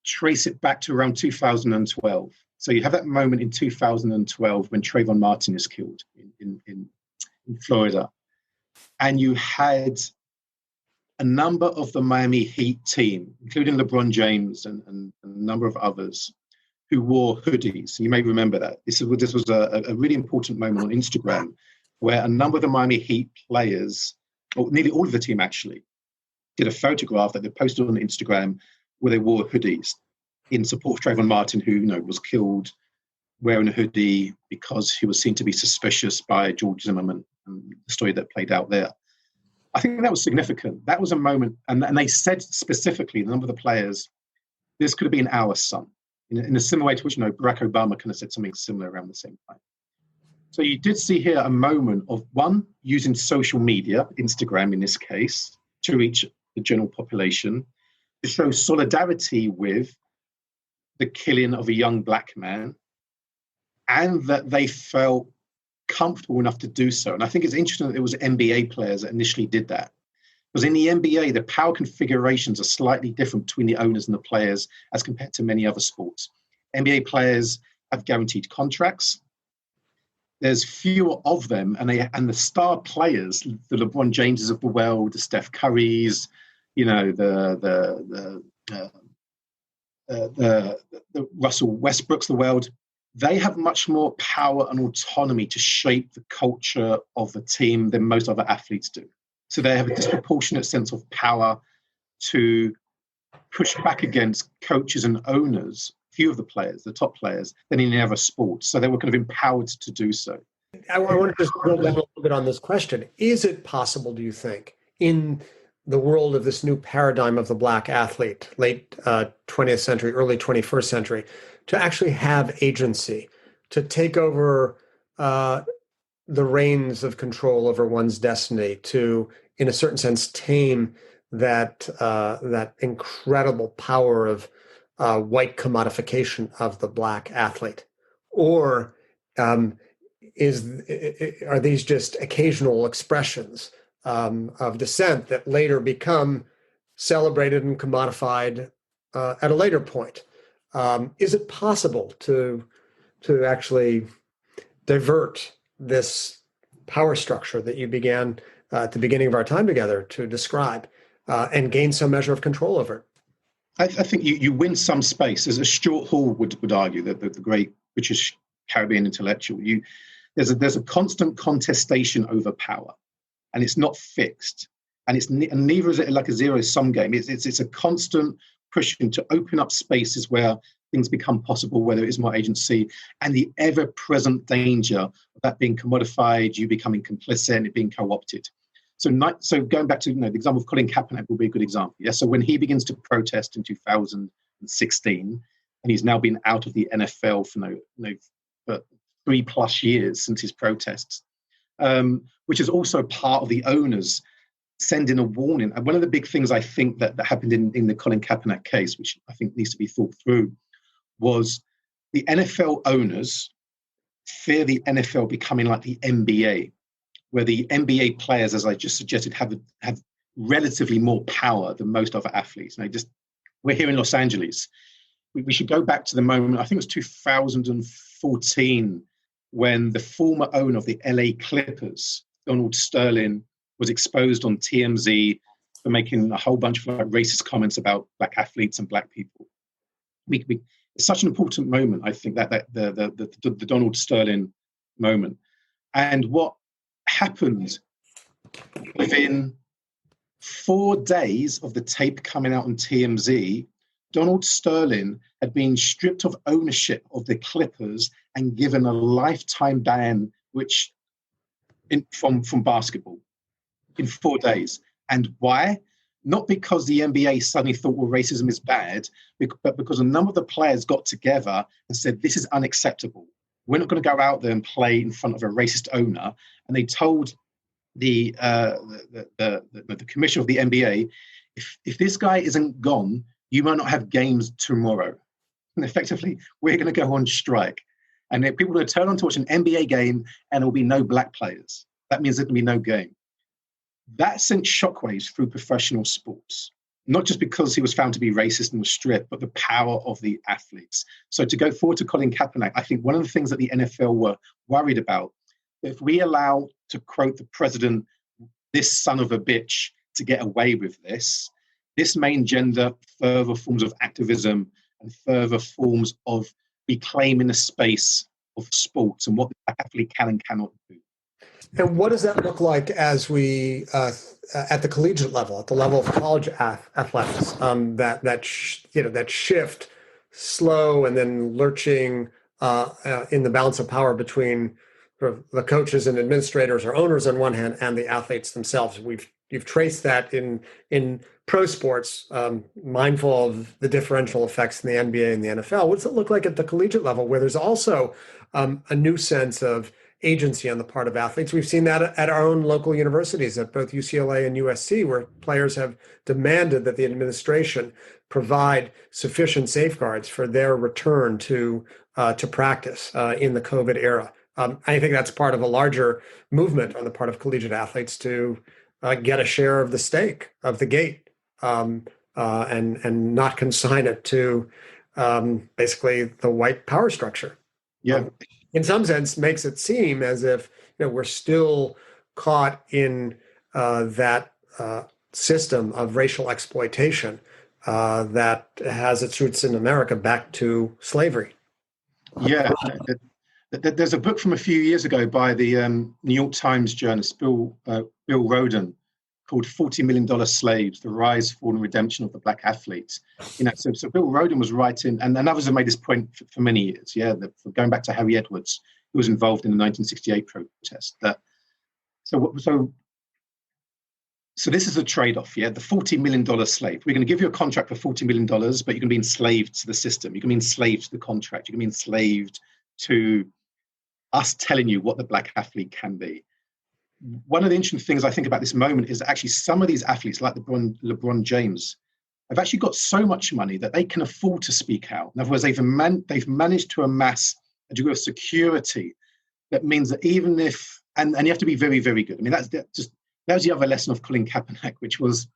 trace it back to around 2012. So you have that moment in 2012 when Trayvon Martin is killed in Florida. And you had a number of the Miami Heat team, including LeBron James and a number of others, who wore hoodies. You may remember that. This was a really important moment on Instagram where a number of the Miami Heat players, or nearly all of the team actually, did a photograph that they posted on Instagram where they wore hoodies in support of Trayvon Martin, who was killed wearing a hoodie because he was seen to be suspicious by George Zimmerman, and the story that played out there. I think that was significant. That was a moment, and they said specifically, the number of the players, this could have been our son, in a similar way to which Barack Obama kind of said something similar around the same time. So you did see here a moment of, one, using social media, Instagram in this case, to reach the general population, to show solidarity with the killing of a young black man, and that they felt comfortable enough to do so. And I think it's interesting that it was NBA players that initially did that. Because in the NBA, the power configurations are slightly different between the owners and the players as compared to many other sports. NBA players have guaranteed contracts. There's fewer of them, and the star players, the LeBron Jameses of the world, the Steph Currys, the Russell Westbrooks of the world, they have much more power and autonomy to shape the culture of the team than most other athletes do. So they have a disproportionate sense of power to push back against coaches and owners, few of the players, the top players, than in any other sport. So they were kind of empowered to do so. I want to just drill down a little bit on this question. Is it possible, do you think, in the world of this new paradigm of the black athlete, late 20th century, early 21st century, to actually have agency, to take over the reins of control over one's destiny, to, in a certain sense, tame that incredible power of white commodification of the black athlete? Or are these just occasional expressions of dissent that later become celebrated and commodified at a later point? Is it possible to actually divert this power structure that you began at the beginning of our time together to describe and gain some measure of control over it? I think you win some space. As Stuart Hall would argue, that the great British Caribbean intellectual, there's a constant contestation over power, and it's not fixed, and neither is it like a zero-sum game. It's a constant pushing to open up spaces where things become possible, where there is more agency, and the ever-present danger of that being commodified, you becoming complicit, and it being co-opted. So going back to the example of Colin Kaepernick will be a good example. Yeah. So when he begins to protest in 2016, and he's now been out of the NFL for 3+ years since his protests, which is also part of the owners sending a warning. And one of the big things I think that happened in the Colin Kaepernick case, which I think needs to be thought through, was the NFL owners fear the NFL becoming like the NBA, where the NBA players, as I just suggested, have relatively more power than most other athletes. We're here in Los Angeles. We should go back to the moment, I think it was 2014, when the former owner of the LA Clippers, Donald Sterling, was exposed on TMZ for making a whole bunch of racist comments about black athletes and black people. It's such an important moment, I think, that the Donald Sterling moment. And what happened within 4 days of the tape coming out on TMZ, Donald Sterling had been stripped of ownership of the Clippers and given a lifetime ban, from basketball in 4 days. And why? Not because the NBA suddenly thought, well, racism is bad, but because a number of the players got together and said, this is unacceptable. We're not going to go out there and play in front of a racist owner. And they told the commissioner of the NBA, if this guy isn't gone, you might not have games tomorrow. And effectively, we're going to go on strike. And people are going to turn on to watch an NBA game and there will be no black players. That means there can be no game. That sent shockwaves through professional sports, not just because he was found to be racist and was stripped, but the power of the athletes. So to go forward to Colin Kaepernick, I think one of the things that the NFL were worried about, if we allow, to quote the president, this son of a bitch to get away with this may engender further forms of activism and further forms of reclaiming the space of sports and what the athlete can and cannot do. And what does that look like as we at the collegiate level, at the level of college athletics? That shift, slow and then lurching in the balance of power between sort of the coaches and administrators or owners on one hand and the athletes themselves. You've traced that in pro sports, mindful of the differential effects in the NBA and the NFL. What does it look like at the collegiate level, where there's also a new sense of agency on the part of athletes? We've seen that at our own local universities, at both UCLA and USC, where players have demanded that the administration provide sufficient safeguards for their return to practice in the COVID era. I think that's part of a larger movement on the part of collegiate athletes to get a share of the stake of the gate, and not consign it to basically the white power structure. Yeah. In some sense, makes it seem as if we're still caught in that system of racial exploitation that has its roots in America back to slavery. Yeah. There's a book from a few years ago by the New York Times journalist Bill Rhoden called $40 Million Slaves, The Rise, Fall, and Redemption of the Black Athletes. So Bill Rhoden was writing, and others have made this point for many years, going back to Harry Edwards, who was involved in the 1968 protest. So this is a trade-off, the $40 million slave. We're going to give you a contract for $40 million, but you're going to be enslaved to the system. You're going to be enslaved to the contract. You're going to be enslaved to us telling you what the black athlete can be. One of the interesting things I think about this moment is actually some of these athletes, like LeBron James, have actually got so much money that they can afford to speak out. In other words, they've managed to amass a degree of security that means that even if, and you have to be very, very good. I mean, that was the other lesson of Colin Kaepernick, which was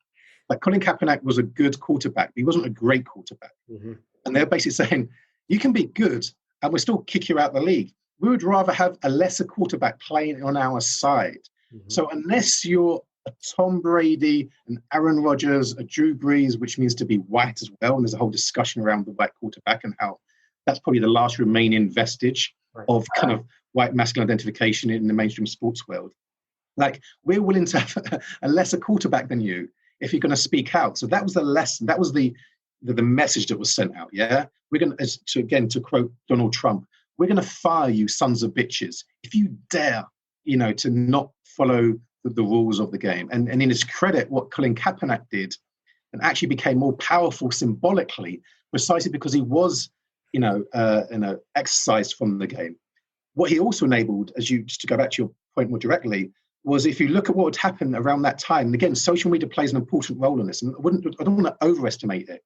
like Colin Kaepernick was a good quarterback, but he wasn't a great quarterback. Mm-hmm. And they're basically saying, you can be good and we'll still kick you out of the league. We would rather have a lesser quarterback playing on our side. Mm-hmm. So unless you're a Tom Brady, an Aaron Rodgers, a Drew Brees, which means to be white as well, and there's a whole discussion around the white quarterback and how that's probably the last remaining vestige of kind of white masculine identification in the mainstream sports world. Like, we're willing to have a lesser quarterback than you if you're going to speak out. So that was the lesson. That was the message that was sent out. Yeah, we're going to quote Donald Trump, we're going to fire you, sons of bitches, if you dare, to not follow the rules of the game. And in his credit, what Colin Kaepernick did, and actually became more powerful symbolically, precisely because he was, exercised from the game. What he also enabled, just to go back to your point more directly, was if you look at what would happen around that time, and again, social media plays an important role in this, and I don't want to overestimate it,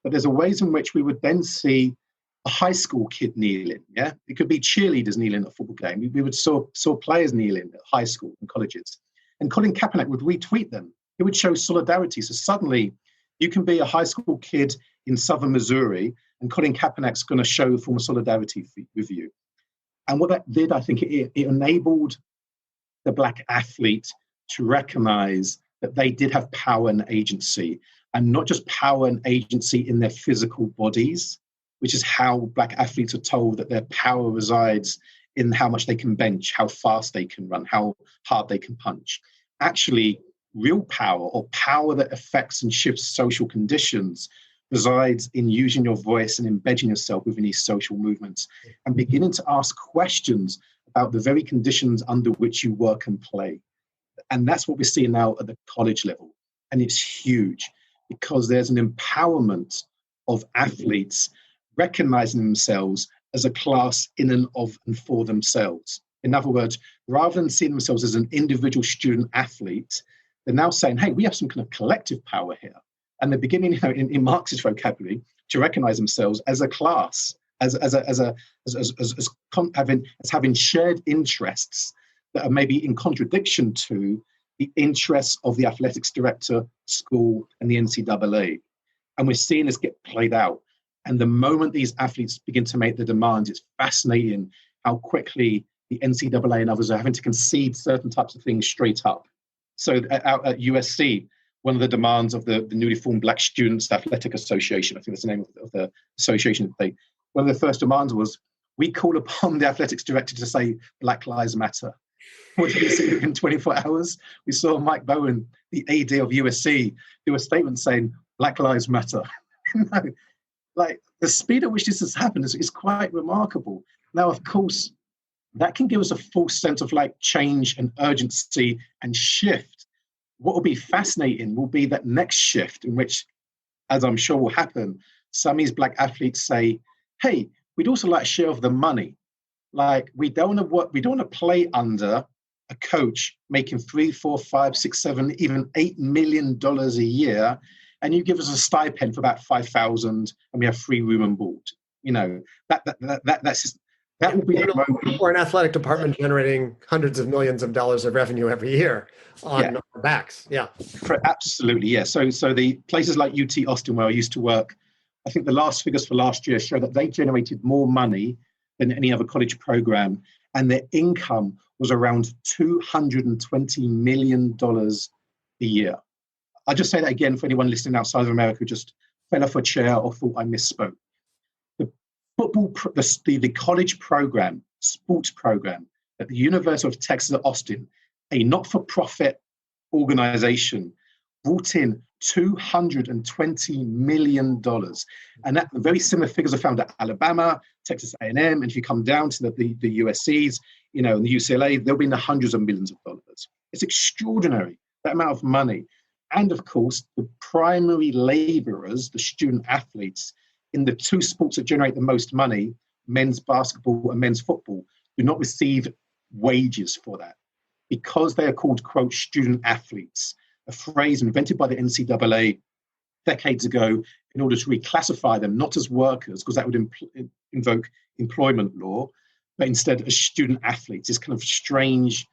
but there's a ways in which we would then see a high school kid kneeling, It could be cheerleaders kneeling at a football game. We would saw players kneeling at high school and colleges. And Colin Kaepernick would retweet them. He would show solidarity. So suddenly you can be a high school kid in southern Missouri and Colin Kaepernick's going to show a form of solidarity with you. And what that did, I think it enabled the black athlete to recognize that they did have power and agency, and not just power and agency in their physical bodies, which is how black athletes are told that their power resides in how much they can bench, how fast they can run, how hard they can punch. Actually, real power, or power that affects and shifts social conditions, resides in using your voice and embedding yourself within these social movements and beginning to ask questions about the very conditions under which you work and play. And that's what we're seeing now at the college level. And it's huge because there's an empowerment of athletes recognizing themselves as a class in and of and for themselves. In other words, rather than seeing themselves as an individual student athlete, they're now saying, hey, we have some kind of collective power here. And they're beginning, in Marxist vocabulary, to recognize themselves as a class, as having shared interests that are maybe in contradiction to the interests of the athletics director, school, and the NCAA. And we're seeing this get played out. And the moment these athletes begin to make the demands, it's fascinating how quickly the NCAA and others are having to concede certain types of things straight up. So out at USC, one of the demands of the newly formed Black Students Athletic Association, I think that's the name of the association, one of the first demands was, we call upon the athletics director to say Black Lives Matter. What did we see within 24 hours? We saw Mike Bowen, the AD of USC, do a statement saying Black Lives Matter. No, like the speed at which this has happened is quite remarkable. Now, of course, that can give us a false sense of like change and urgency and shift. What will be fascinating will be that next shift in which, as I'm sure will happen, some of these Black athletes say, hey, we'd also like a share of the money. Like we don't want to play under a coach making $3, $4, $5, $6, $7, even $8 million a year, and you give us a stipend for about $5,000, and we have free room and board. You know, that's just, that will be the moment. Or an athletic department generating hundreds of millions of dollars of revenue every year on our backs. Yeah, absolutely. Yeah. So the places like UT Austin, where I used to work, I think the last figures for last year show that they generated more money than any other college program, and their income was around $220 million a year. I'll just say that again for anyone listening outside of America who just fell off a chair or thought I misspoke. The college program, sports program at the University of Texas at Austin, a not-for-profit organization, brought in $220 million. And that very similar figures are found at Alabama, Texas A&M, and if you come down to the USCs, you know, and the UCLA, they'll be in the hundreds of millions of dollars. It's extraordinary, that amount of money. And of course, the primary laborers, the student athletes, in the two sports that generate the most money, men's basketball and men's football, do not receive wages for that because they are called, quote, student athletes, a phrase invented by the NCAA decades ago in order to reclassify them, not as workers, because that would invoke employment law, but instead as student athletes. This kind of strange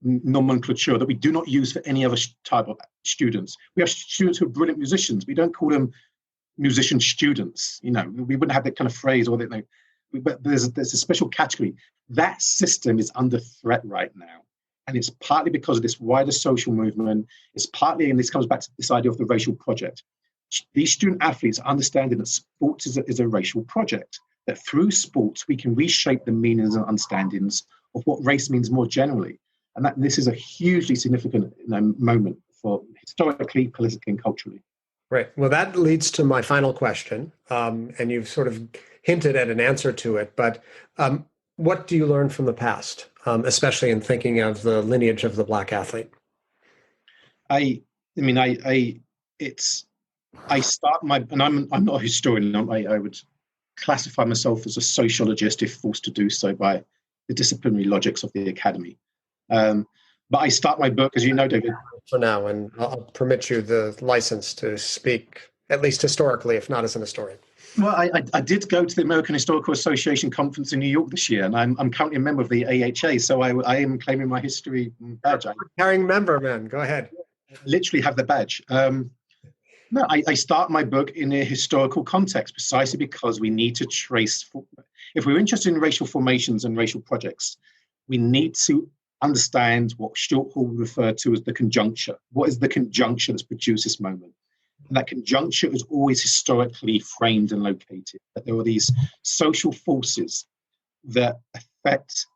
nomenclature that we do not use for any other type of students. We have students who are brilliant musicians. We don't call them musician students. You know, we wouldn't have that kind of phrase, or that. But there's a special category. That system is under threat right now, and it's partly because of this wider social movement. It's partly, and this comes back to this idea of the racial project. These student athletes are understanding that sports is a racial project. That through sports we can reshape the meanings and understandings of what race means more generally. And that this is a hugely significant moment for historically, politically, and culturally. Right. Well, that leads to my final question, and you've sort of hinted at an answer to it. But what do you learn from the past, especially in thinking of the lineage of the Black athlete? I start my, and I'm not a historian. I would classify myself as a sociologist if forced to do so by the disciplinary logics of the academy. But I start my book, as you know, David. For now, and I'll permit you the license to speak, at least historically, if not as an historian. Well, I did go to the American Historical Association conference in New York this year, and I'm currently a member of the AHA, so I am claiming my history badge. Carrying member, man. Go ahead. I literally have the badge. No, I start my book in a historical context, precisely because we need to trace. If we're interested in racial formations and racial projects, we need to understand what Stuart Hall referred to as the conjuncture. What is the conjuncture that's produced this moment? And that conjuncture is always historically framed and located. That there are these social forces that affect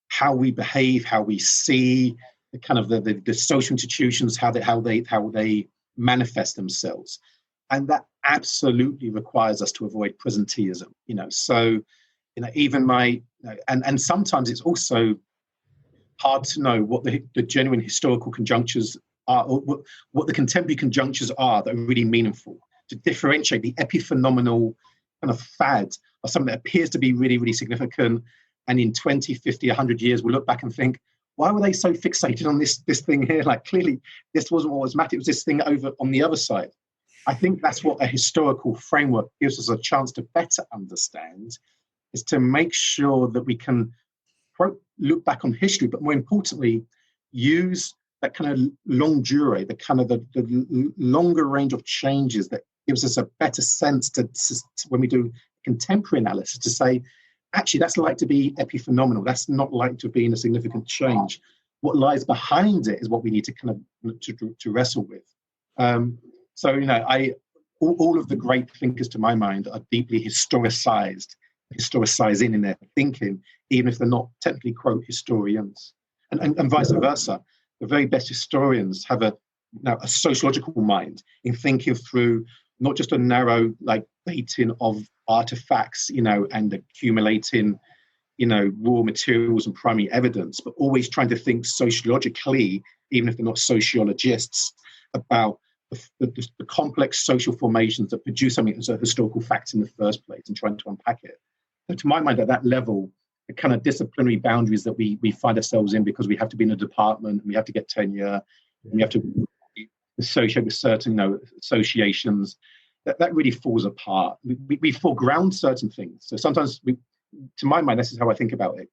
how we behave, how we see the kind of the social institutions, how they manifest themselves, and that absolutely requires us to avoid presenteeism. So even and sometimes it's also hard to know what the genuine historical conjunctures are, or what the contemporary conjunctures are that are really meaningful, to differentiate the epiphenomenal kind of fad of something that appears to be really, really significant. And in 20, 50, 100 years, we'll look back and think, why were they so fixated on this thing here? Like, clearly, this wasn't what was mattered. It was this thing over on the other side. I think that's what a historical framework gives us a chance to better understand, is to make sure that we can look back on history, but more importantly, use that kind of longue durée, the kind of the longer range of changes that gives us a better sense to when we do contemporary analysis, to say, actually, that's like to be epiphenomenal. That's not like to be in a significant change. What lies behind it is what we need to kind of to wrestle with. All of the great thinkers, to my mind, are deeply historicizing in their thinking, even if they're not technically, quote, historians. and vice versa. The very best historians have a sociological mind in thinking through not just a narrow dating of artifacts, and accumulating, raw materials and primary evidence, but always trying to think sociologically, even if they're not sociologists, about the complex social formations that produce something as a historical fact in the first place and trying to unpack it. So to my mind, at that level, the kind of disciplinary boundaries that we find ourselves in because we have to be in a department and we have to get tenure and we have to associate with certain associations, that really falls apart. We foreground certain things. So sometimes, to my mind, this is how I think about it.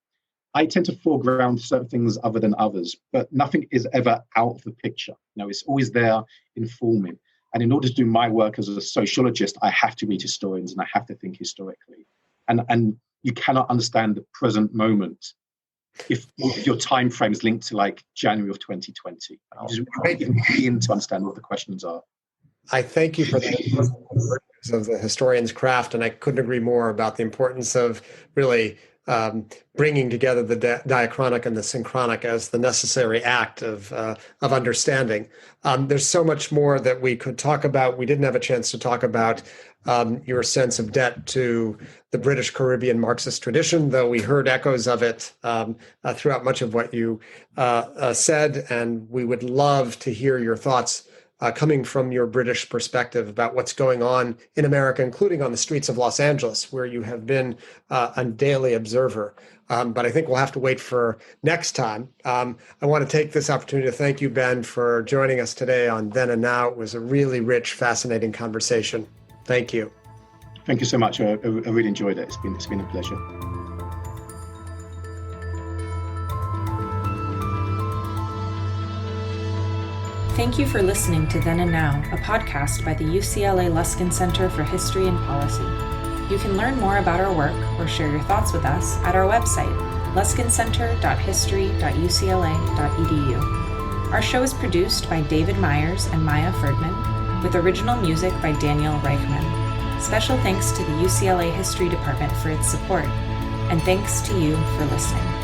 I tend to foreground certain things other than others, but nothing is ever out of the picture. It's always there informing. And in order to do my work as a sociologist, I have to read historians and I have to think historically. And you cannot understand the present moment if your time frame is linked to January of 2020. You just can't even begin to understand what the questions are. I thank you for that of the historian's craft, and I couldn't agree more about the importance of really bringing together the diachronic and the synchronic as the necessary act of understanding. There's so much more that we could talk about. We didn't have a chance to talk about your sense of debt to the British Caribbean Marxist tradition, though we heard echoes of it throughout much of what you said, and we would love to hear your thoughts coming from your British perspective about what's going on in America, including on the streets of Los Angeles, where you have been a daily observer. But I think we'll have to wait for next time. I want to take this opportunity to thank you, Ben, for joining us today on Then and Now. It was a really rich, fascinating conversation. Thank you. Thank you so much. I really enjoyed it. It's been a pleasure. Thank you for listening to Then and Now, a podcast by the UCLA Luskin Center for History and Policy. You can learn more about our work or share your thoughts with us at our website, luskincenter.history.ucla.edu. Our show is produced by David Myers and Maya Ferdman, with original music by Daniel Reichman. Special thanks to the UCLA History Department for its support, and thanks to you for listening.